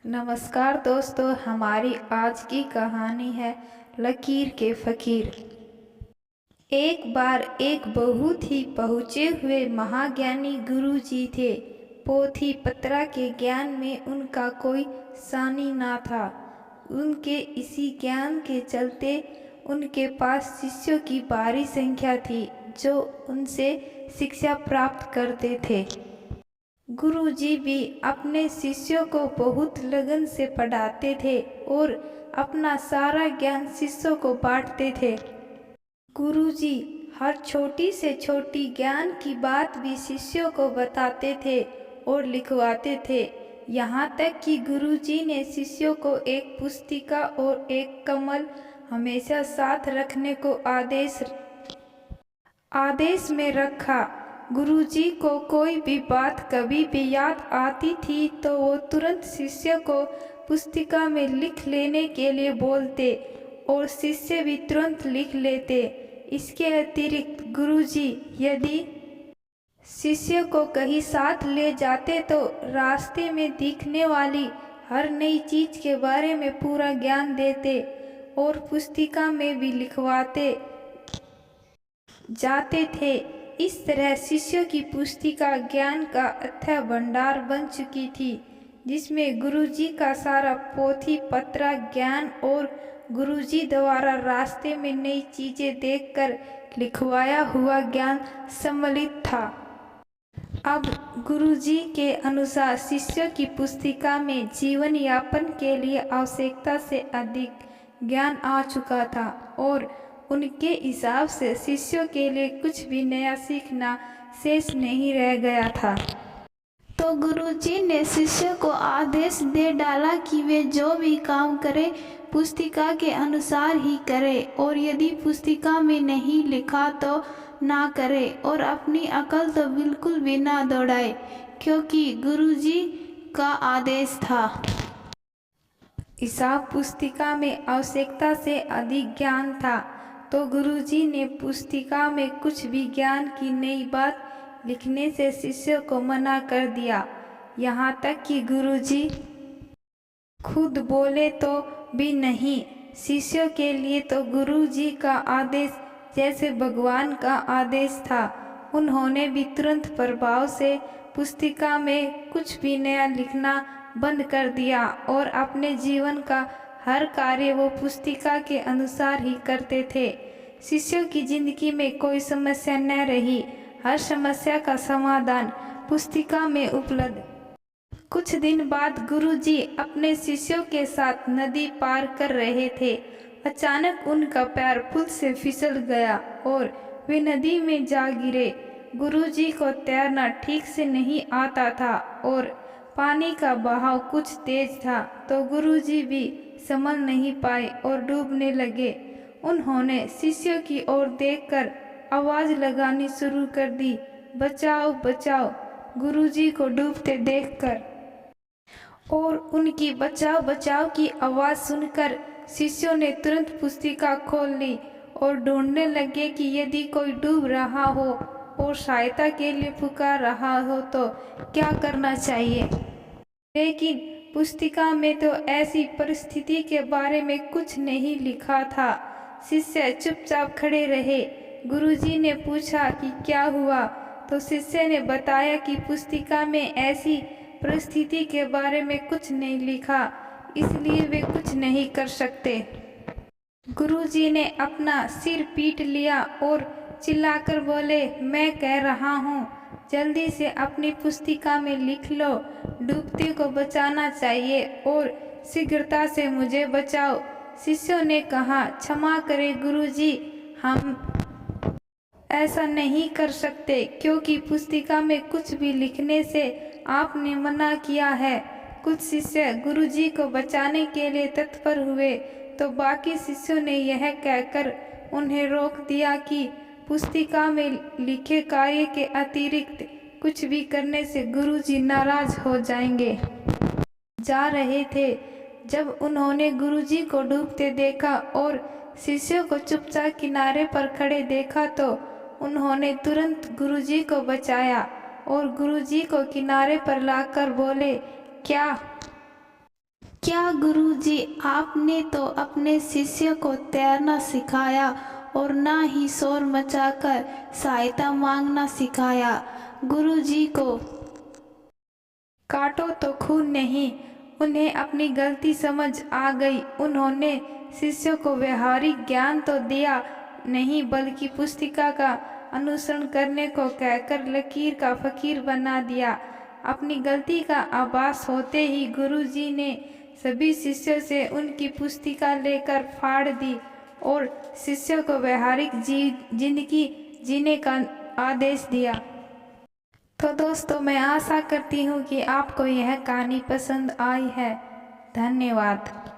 नमस्कार दोस्तों, हमारी आज की कहानी है लकीर के फकीर। एक बार एक बहुत ही पहुँचे हुए महाज्ञानी गुरुजी थे। पोथी पत्रा के ज्ञान में उनका कोई सानी ना था। उनके इसी ज्ञान के चलते उनके पास शिष्यों की भारी संख्या थी जो उनसे शिक्षा प्राप्त करते थे। गुरुजी भी अपने शिष्यों को बहुत लगन से पढ़ाते थे और अपना सारा ज्ञान शिष्यों को बांटते थे। गुरुजी हर छोटी से छोटी ज्ञान की बात भी शिष्यों को बताते थे और लिखवाते थे। यहाँ तक कि गुरुजी ने शिष्यों को एक पुस्तिका और एक कमल हमेशा साथ रखने को आदेश में रखा। गुरुजी को कोई भी बात कभी भी याद आती थी तो वो तुरंत शिष्य को पुस्तिका में लिख लेने के लिए बोलते और शिष्य भी तुरंत लिख लेते। इसके अतिरिक्त गुरुजी यदि शिष्य को कहीं साथ ले जाते तो रास्ते में दिखने वाली हर नई चीज के बारे में पूरा ज्ञान देते और पुस्तिका में भी लिखवाते जाते थे। इस तरह शिष्यों की पुस्तिका ज्ञान का अथाह भंडार बन चुकी थी, जिसमें गुरुजी का सारा पोथी पत्रा ज्ञान और गुरुजी द्वारा रास्ते में नई चीजें देखकर लिखवाया हुआ ज्ञान सम्मिलित था। अब गुरुजी के अनुसार शिष्यों की पुस्तिका में जीवन यापन के लिए आवश्यकता से अधिक ज्ञान आ चुका था और उनके हिसाब से शिष्यों के लिए कुछ भी नया सीखना शेष नहीं रह गया था। तो गुरुजी ने शिष्य को आदेश दे डाला कि वे जो भी काम करें पुस्तिका के अनुसार ही करें और यदि पुस्तिका में नहीं लिखा तो ना करें और अपनी अकल तो बिल्कुल भी ना दौड़ाए, क्योंकि गुरुजी का आदेश था। हिसाब पुस्तिका में आवश्यकता से अधिक ज्ञान था तो गुरुजी ने पुस्तिका में कुछ भी ज्ञान की नई बात लिखने से शिष्यों को मना कर दिया। यहाँ तक कि गुरुजी खुद बोले तो भी नहीं। शिष्यों के लिए तो गुरुजी का आदेश जैसे भगवान का आदेश था। उन्होंने भी तुरंत प्रभाव से पुस्तिका में कुछ भी नया लिखना बंद कर दिया और अपने जीवन का हर कार्य वो पुस्तिका के अनुसार ही करते थे। शिष्यों की जिंदगी में कोई समस्या न रही। हर समस्या का समाधान पुस्तिका में उपलब्ध। कुछ दिन बाद गुरुजी अपने शिष्यों के साथ नदी पार कर रहे थे। अचानक उनका पैर पुल से फिसल गया और वे नदी में जा गिरे। गुरुजी को तैरना ठीक से नहीं आता था और पानी का बहाव कुछ तेज था तो गुरुजी भी संभल नहीं पाए और डूबने लगे। उन्होंने शिष्यों की ओर देखकर आवाज लगानी शुरू कर दी, बचाओ बचाओ। गुरुजी को डूबते देखकर और उनकी बचाओ बचाओ की आवाज सुनकर शिष्यों ने तुरंत पुस्तिका खोल ली और ढूंढने लगे कि यदि कोई डूब रहा हो और सहायता के लिए पुकार रहा हो तो क्या करना चाहिए। लेकिन पुस्तिका में तो ऐसी परिस्थिति के बारे में कुछ नहीं लिखा था। शिष्य चुपचाप खड़े रहे। गुरुजी ने पूछा कि क्या हुआ, तो शिष्य ने बताया कि पुस्तिका में ऐसी परिस्थिति के बारे में कुछ नहीं लिखा, इसलिए वे कुछ नहीं कर सकते। गुरुजी ने अपना सिर पीट लिया और चिल्लाकर बोले, मैं कह रहा हूँ जल्दी से अपनी पुस्तिका में लिख लो, डूबते को बचाना चाहिए और शीघ्रता से मुझे बचाओ। शिष्यों ने कहा, क्षमा करें गुरुजी, हम ऐसा नहीं कर सकते क्योंकि पुस्तिका में कुछ भी लिखने से आपने मना किया है। कुछ शिष्य गुरुजी को बचाने के लिए तत्पर हुए तो बाकी शिष्यों ने यह कहकर उन्हें रोक दिया कि पुस्तिका में लिखे कार्य के अतिरिक्त कुछ भी करने से गुरुजी नाराज हो जाएंगे। जा रहे थे, जब उन्होंने गुरुजी को डूबते देखा और शिष्यों को चुपचाप किनारे पर खड़े देखा तो उन्होंने तुरंत गुरुजी को बचाया और गुरुजी को किनारे पर लाकर बोले, क्या क्या गुरुजी, आपने तो अपने शिष्य को तैरना सिखाया और ना ही शोर मचाकर सहायता मांगना सिखाया। गुरुजी को काटो तो खून नहीं। उन्हें अपनी गलती समझ आ गई। उन्होंने शिष्य को व्यवहारिक ज्ञान तो दिया नहीं, बल्कि पुस्तिका का अनुसरण करने को कहकर लकीर का फकीर बना दिया। अपनी गलती का आभास होते ही गुरुजी ने सभी शिष्यों से उनकी पुस्तिका लेकर फाड़ दी और शिष्यों को व्यवहारिक जिंदगी जीने का आदेश दिया। तो दोस्तों, मैं आशा करती हूँ कि आपको यह कहानी पसंद आई है। धन्यवाद।